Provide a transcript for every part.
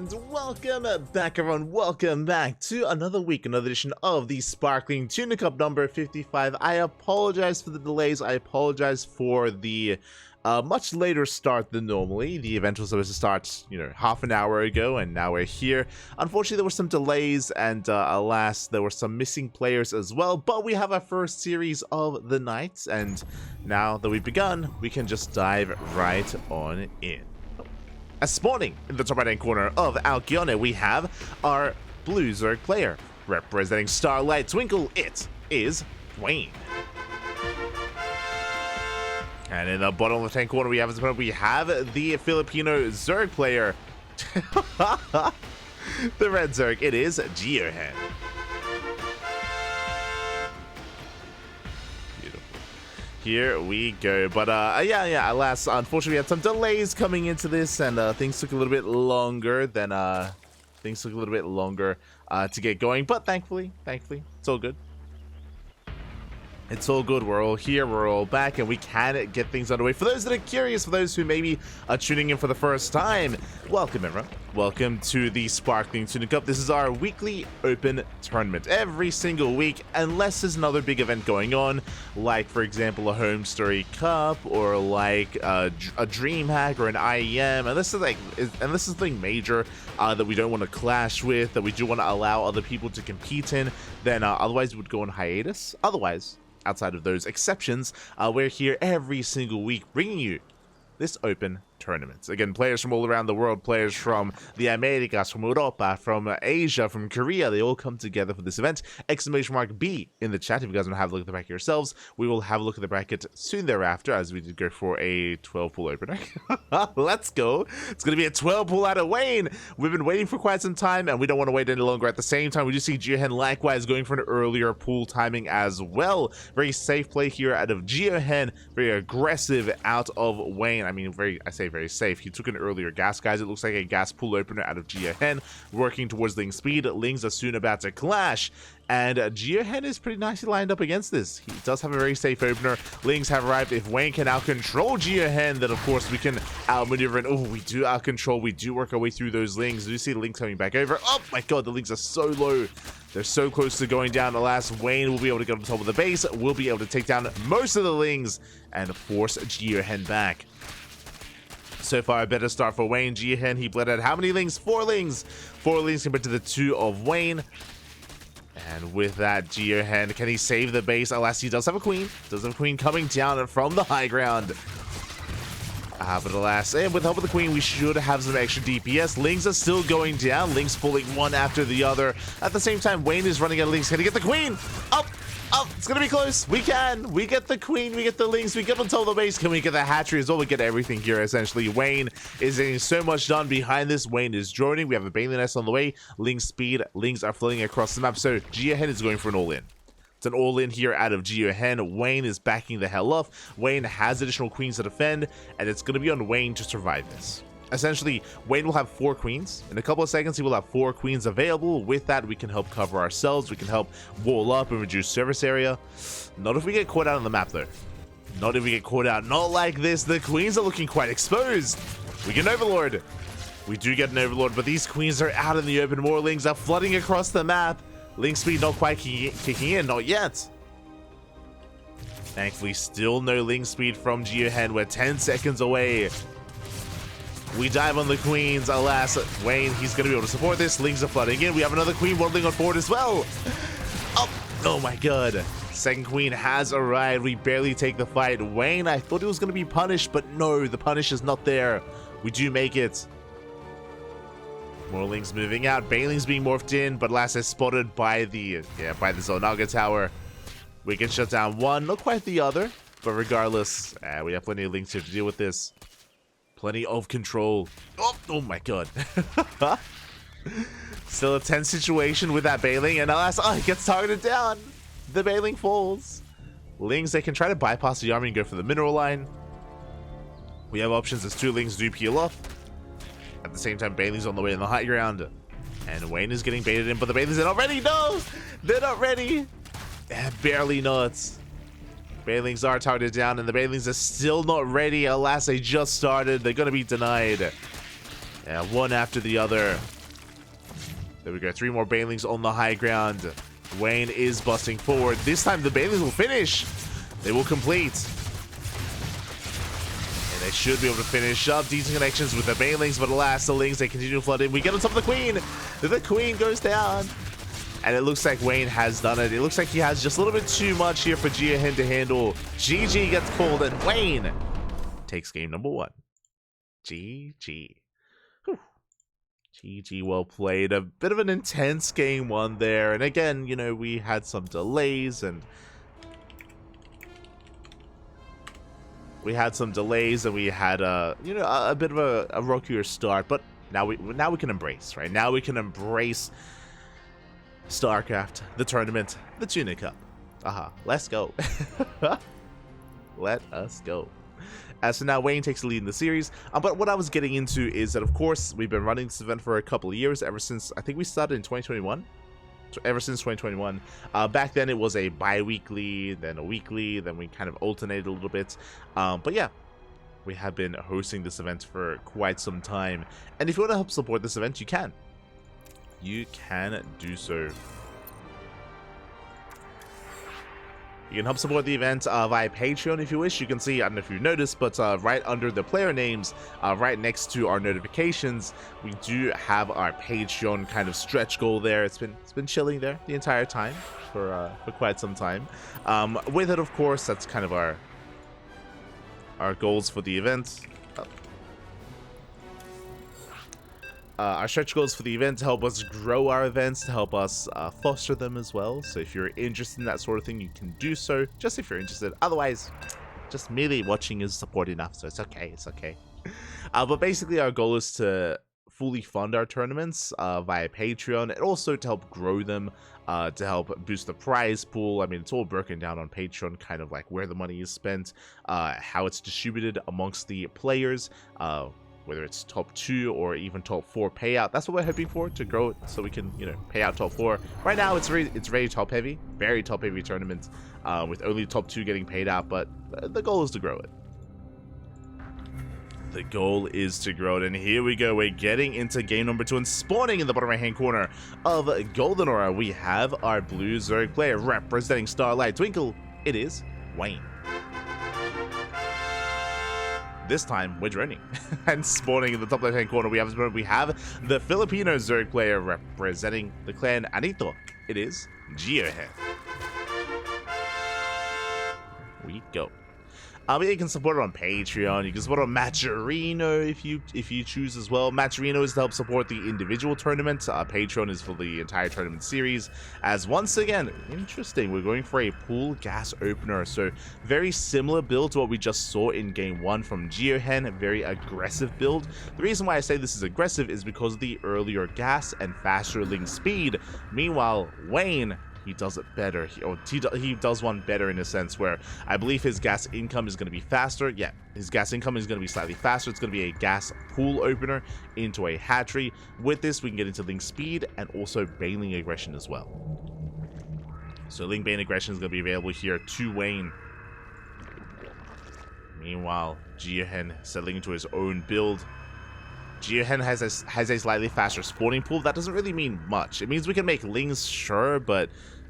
And welcome back, everyone. Welcome back to another week, another edition of the Sparkling Tuna Cup number 55. I apologize for the delays. I apologize for the much later start than normally. The event was supposed to start, half an hour ago, and now we're here. Unfortunately, there were some delays, and alas, there were some missing players as well. But we have our first series of the night, and now that we've begun, we can just dive right on in. Spawning in the top right hand corner of our GeoHen, we have our blue Zerg player. Representing Starlight Twinkle, it is Wayne. And in the bottom left hand corner, we have the Filipino Zerg player. The red Zerg, it is GeoHen. Here we go, but alas, unfortunately we had some delays coming into this, and things took a little bit longer than to get going, but thankfully, it's all good. It's all good. We're all here, we're all back, and we can get things underway. For those that are curious, for those who maybe are tuning in for the first time, welcome everyone. Welcome to the Sparkling Tuna Cup. This is our weekly open tournament. Every single week, unless there's another big event going on, like for example a Home Story Cup, or like a Dream Hack or an IEM, and this is something major that we don't want to clash with, that we do want to allow other people to compete in, then otherwise we would go on hiatus. Otherwise, outside of those exceptions, we're here every single week bringing you this open tournament. Again, players from all around the world, players from the Americas, from Europa, from Asia, from Korea, they all come together for this event. Exclamation mark B in the chat if you guys want to have a look at the bracket yourselves. We will have a look at the bracket soon thereafter, as we did go for a 12-pool opener. Let's go. It's going to be a 12-pool out of Wayne. We've been waiting for quite some time, and we don't want to wait any longer. At the same time, we do see GeoHen likewise going for an earlier pool timing as well. Very safe play here out of GeoHen. Very aggressive out of Wayne. I mean, I say very safe. He took an earlier gas, guys. It looks like a gas pool opener out of GeoHen, working towards Ling speed. Lings are soon about to clash, and GeoHen is pretty nicely lined up against this. He does have a very safe opener. Lings have arrived. If Wayne can out-control GeoHen, then of course we can outmaneuver, and oh, we do out-control. We do work our way through those Lings. Do you see the Lings coming back over? Oh my god, the Lings are so low. They're so close to going down. Alas, Wayne will be able to get on top of the base, will be able to take down most of the Lings and force GeoHen back. So far, a better start for Wayne. GeoHen, he bled out how many Lings? 4 Lings. 4 Lings compared to the 2 of Wayne. And with that, GeoHen, can he save the base? Alas, he does have a queen. Does have a queen coming down from the high ground. But alas, and with help of the queen, we should have some extra DPS. Lings are still going down. Lings falling one after the other. At the same time, Wayne is running out of Lings. Can he get the queen? Up! Oh, it's gonna be close. We can. We get the queen. We get the Lings. We get on top of the base. Can we get the hatchery as well? We get everything here, essentially. Wayne is getting so much done behind this. Wayne is droning. We have a Bailey Nest on the way. Ling speed. Lings are floating across the map. So GeoHen is going for an all-in. It's an all-in here out of GeoHen. Wayne is backing the hell off. Wayne has additional queens to defend, and it's going to be on Wayne to survive this. Essentially, Wayne will have 4 queens. In a couple of seconds, he will have 4 queens available. With that, we can help cover ourselves. We can help wall up and reduce service area. Not if we get caught out on the map, though. Not if we get caught out. Not like this. The queens are looking quite exposed. We get an Overlord. We do get an Overlord, but these queens are out in the open. More Lings are flooding across the map. Ling speed not quite kicking in. Not yet. Thankfully, still no Ling speed from GeoHen. We're 10 seconds away. We dive on the queens. Alas, Wayne, he's going to be able to support this. Lings are flooding in. We have another queen waddling on forward as well. Oh my god. Second queen has arrived. We barely take the fight. Wayne, I thought it was going to be punished, but no, the punish is not there. We do make it. More Lings moving out. Bailing's being morphed in, but alas is spotted by the Zonaga tower. We can shut down one, not quite the other, but regardless, we have plenty of Lings here to deal with this. Plenty of control. Oh my god. Still a tense situation with that Bailing, and alas, he gets targeted down. The Bailing falls. Lings, they can try to bypass the army and go for the mineral line. We have options as 2 Lings do peel off. At the same time, Bailing's on the way in the high ground. And Wayne is getting baited in, but the Bailings are not ready. No! They're not ready. Barely not. Bailings are targeted down, and the Bailings are still not ready. Alas, they just started. They're going to be denied. Yeah, one after the other. There we go. 3 more Banelings on the high ground. Wayne is busting forward. This time the Banelings will finish. They will complete. And they should be able to finish up decent connections with the Banelings, but alas, the Lings, they continue to flood in. We get on top of the Queen. The Queen goes down. And it looks like Wayne has done it. It looks like he has just a little bit too much here for GeoHen to handle. GG gets called, and Wayne takes game number 1. GG. Whew. GG, well played. A bit of an intense game 1 there. And again, you know, we had some delays and we had a, you know, a bit of a rockier start, but now we can embrace, right? Now we can embrace StarCraft, the tournament, the Tuna Cup. Let's go. Let us go. So now Wayne takes the lead in the series. But what I was getting into is that, of course, we've been running this event for a couple of years, ever since, I think we started in 2021. So ever since 2021. Back then it was a bi-weekly, then a weekly, then we kind of alternated a little bit. But yeah, we have been hosting this event for quite some time. And if you want to help support this event, you can. You can do so. You can help support the event via Patreon if you wish. You can see, I don't know if you noticed, but right under the player names, right next to our notifications, we do have our Patreon kind of stretch goal there. It's been chilling there the entire time for quite some time. With it, of course, that's kind of our goals for the event. Our stretch goals for the event to help us grow our events, to help us foster them as well. So if you're interested in that sort of thing, you can do so, just if you're interested. Otherwise, just merely watching is support enough, so it's okay, it's okay. But basically our goal is to fully fund our tournaments via Patreon, and also to help grow them, to help boost the prize pool. I mean, it's all broken down on Patreon, kind of like where the money is spent, how it's distributed amongst the players, whether it's top 2 or even top 4 payout. That's what we're hoping for, to grow it so we can, you know, pay out top 4. Right now it's very top heavy, very top heavy tournament, with only top 2 getting paid out, but the goal is to grow it. The goal is to grow it, and here we go. We're getting into game number 2, and spawning in the bottom right hand corner of Golden Aura, we have our blue Zerg player representing Starlight Twinkle. It is Wayne. This time we're droning. And spawning in the top left hand corner, we have the Filipino Zerg player representing the clan Anito. It is GeoHen. We go. You can support it on Patreon. You can support it on Matcherino if you choose as well. Matcherino is to help support the individual tournament. Patreon is for the entire tournament series. As once again, interesting, we're going for a pool gas opener. So very similar build to what we just saw in game 1 from GeoHen. A very aggressive build. The reason why I say this is aggressive is because of the earlier gas and faster link speed. Meanwhile, Wayne, he does it better. He does one better in a sense where I believe his gas income is going to be faster. Yeah, his gas income is going to be slightly faster. It's going to be a gas pool opener into a hatchery. With this, we can get into link speed and also baneling aggression as well. So link bane aggression is going to be available here to Wayne. Meanwhile, GeoHen settling into his own build. GeoHen has a slightly faster spawning pool. That doesn't really mean much. It means we can make lings, sure, but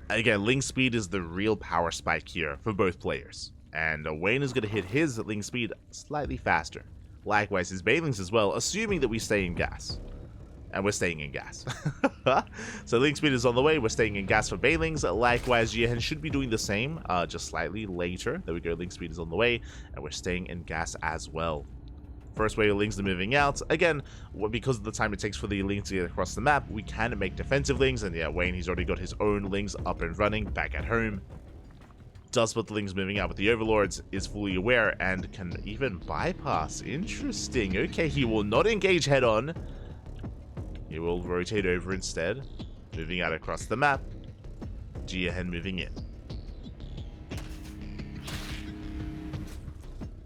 again, ling speed is the real power spike here for both players. And Wayne is going to hit his ling speed slightly faster. Likewise, his banelings as well, assuming that we stay in gas. And we're staying in gas. So ling speed is on the way. We're staying in gas for banelings. Likewise, GeoHen should be doing the same, just slightly later. There we go. Ling speed is on the way, and we're staying in gas as well. First wave of lings are moving out. Again, because of the time it takes for the lings to get across the map, we can make defensive lings. And yeah, Wayne, he's already got his own lings up and running back at home. Does put the lings moving out, but the Overlords is fully aware and can even bypass. Interesting. Okay, he will not engage head on. He will rotate over instead. Moving out across the map. GeoHen moving in.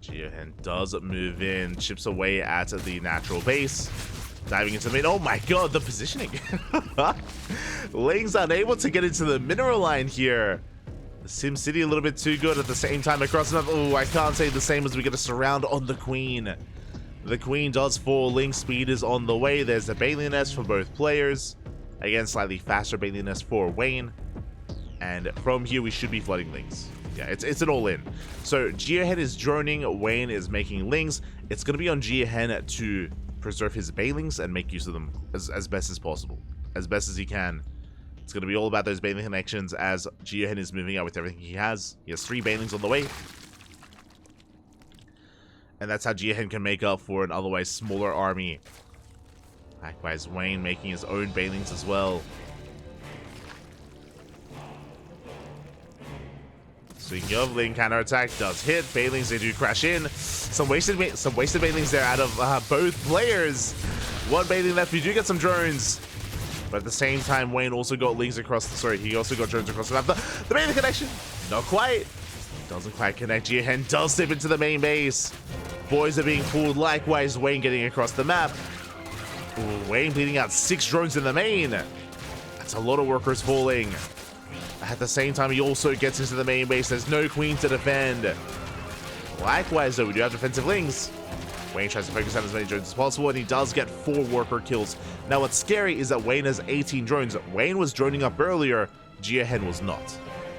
GeoHen does move in, chips away at the natural base, diving into the main. Oh my god, the positioning! Ling's unable to get into the mineral line here. The SimCity a little bit too good at the same time across the map. Oh, I can't say the same as we get a surround on the Queen. The queen does fall. Ling speed is on the way. There's a Bailey nest for both players. Again, slightly faster Bailey nest for Wayne. And from here, we should be flooding Lings. Yeah, it's an all-in. So GeoHen is droning. Wayne is making Lings. It's going to be on GeoHen to preserve his Bailings and make use of them as best as possible. As best as he can. It's going to be all about those Bailing connections as GeoHen is moving out with everything he has. He has 3 Bailings on the way. And that's how GeoHen can make up for an otherwise smaller army. Likewise, Wayne making his own Bailings as well. Speaking of, Ling counterattack does hit. Bailings, they do crash in. Some wasted Bailings there out of both players. 1 Bailing left. We do get some drones. But at the same time, Wayne also got Lings across the... Sorry, he also got drones across the map. The Bailing connection, not quite. Doesn't quite connect. GeoHen does slip into the main base. Boys are being pulled. Likewise, Wayne getting across the map. Ooh, Wayne bleeding out 6 drones in the main. That's a lot of workers falling. At the same time, he also gets into the main base. There's no queen to defend. Likewise, though, we do have defensive Lings. Wayne tries to focus on as many drones as possible, and he does get 4 worker kills. Now, what's scary is that Wayne has 18 drones. Wayne was droning up earlier. GeoHen was not.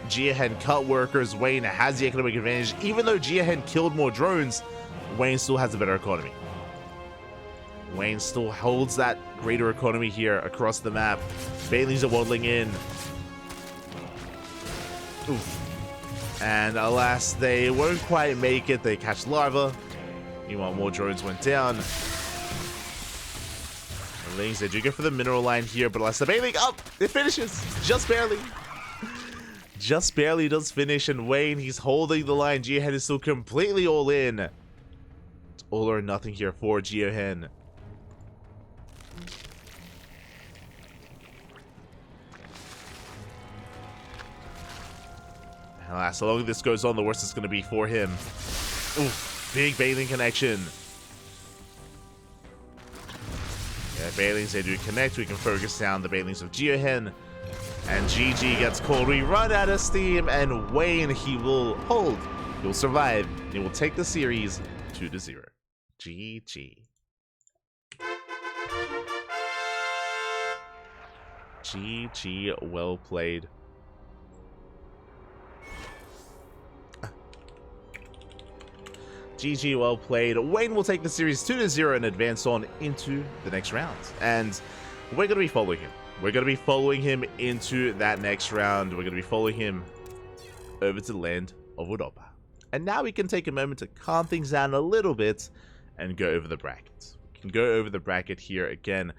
GeoHen cut workers. Wayne has the economic advantage. Even though GeoHen killed more drones, Wayne still has a better economy. Wayne still holds that greater economy here across the map. Bailey's are waddling in. Oof. And alas, they won't quite make it. They catch larva. Meanwhile, more drones went down. The Lings, they do go for the mineral line here, but alas, the Bailing up. It finishes. Just barely. Just barely does finish, and Wayne, he's holding the line. GeoHen is still completely all in. It's all or nothing here for GeoHen. Alas, the longer this goes on, the worse it's going to be for him. Oof, big Bailing connection. Yeah, Bailings, they do connect. We can focus down the Bailings of GeoHen. And GG gets called. We run out of steam, and Wayne, he will hold. He will survive. He will take the series 2-0. GG. GG, well played. GG, well played. Wayne will take the series 2-0 and advance on into the next round. And we're going to be following him. We're going to be following him into that next round. We're going to be following him over to the land of Udopa. And now we can take a moment to calm things down a little bit and go over the brackets. We can go over the bracket here again.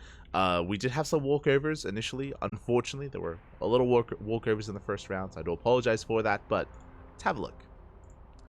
We did have some walkovers initially. Unfortunately, there were a little walkovers in the first round. So I do apologize for that, but let's have a look.